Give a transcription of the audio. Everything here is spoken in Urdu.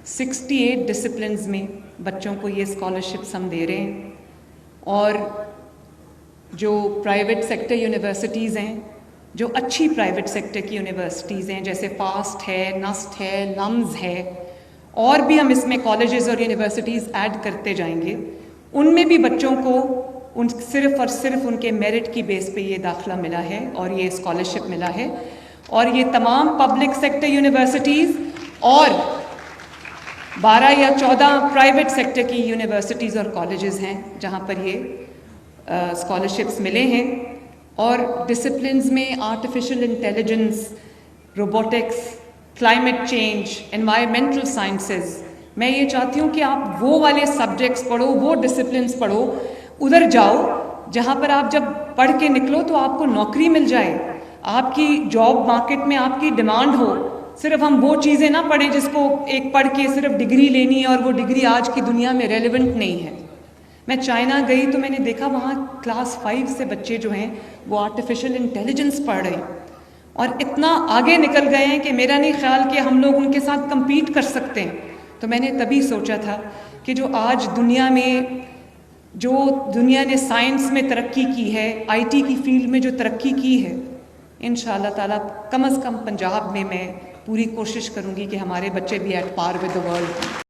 68 ڈسپلنز میں بچوں کو یہ اسکالرشپس ہم دے رہے ہیں. اور جو پرائیویٹ سیکٹر یونیورسٹیز ہیں، جو اچھی پرائیویٹ سیکٹر کی یونیورسٹیز ہیں جیسے فاسٹ ہے، نسٹ ہے، لمز ہے، اور بھی ہم اس میں کالجز اور یونیورسٹیز ایڈ کرتے جائیں گے، ان میں بھی بچوں کو صرف اور صرف ان کے میرٹ کی بیس پہ یہ داخلہ ملا ہے اور یہ اسکالرشپ ملا ہے. اور یہ تمام پبلک سیکٹر یونیورسٹیز اور 12 یا 14 پرائیویٹ سیکٹر کی یونیورسٹیز اور کالجز ہیں جہاں پر یہ اسکالرشپس ملے ہیں. اور ڈسپلنز میں artificial intelligence, robotics, climate change, environmental sciences, میں یہ چاہتی ہوں کہ آپ وہ والے سبجیکٹس پڑھو، وہ ڈسپلنز پڑھو، ادھر جاؤ جہاں پر آپ جب پڑھ کے نکلو تو آپ کو نوکری مل جائے، آپ کی جاب مارکیٹ میں آپ کی ڈیمانڈ ہو. صرف ہم وہ چیزیں نہ پڑھیں جس کو ایک پڑھ کے صرف ڈگری لینی ہے اور وہ ڈگری آج کی دنیا میں ریلیونٹ نہیں ہے. میں چائنا گئی تو میں نے دیکھا وہاں کلاس 5 سے بچے جو ہیں وہ آرٹیفیشل انٹیلیجنس پڑھ رہے ہیں اور اتنا آگے نکل گئے ہیں کہ میرا نہیں خیال کہ ہم لوگ ان کے ساتھ کمپیٹ کر سکتے ہیں. تو میں نے تبھی سوچا تھا کہ جو آج دنیا میں جو دنیا نے سائنس میں ترقی کی ہے، آئی ٹی کی فیلڈ میں جو ترقی کی ہے، انشاءاللہ تعالیٰ کم از کم پنجاب میں پوری کوشش کروں گی کہ ہمارے بچے بھی at par with the world.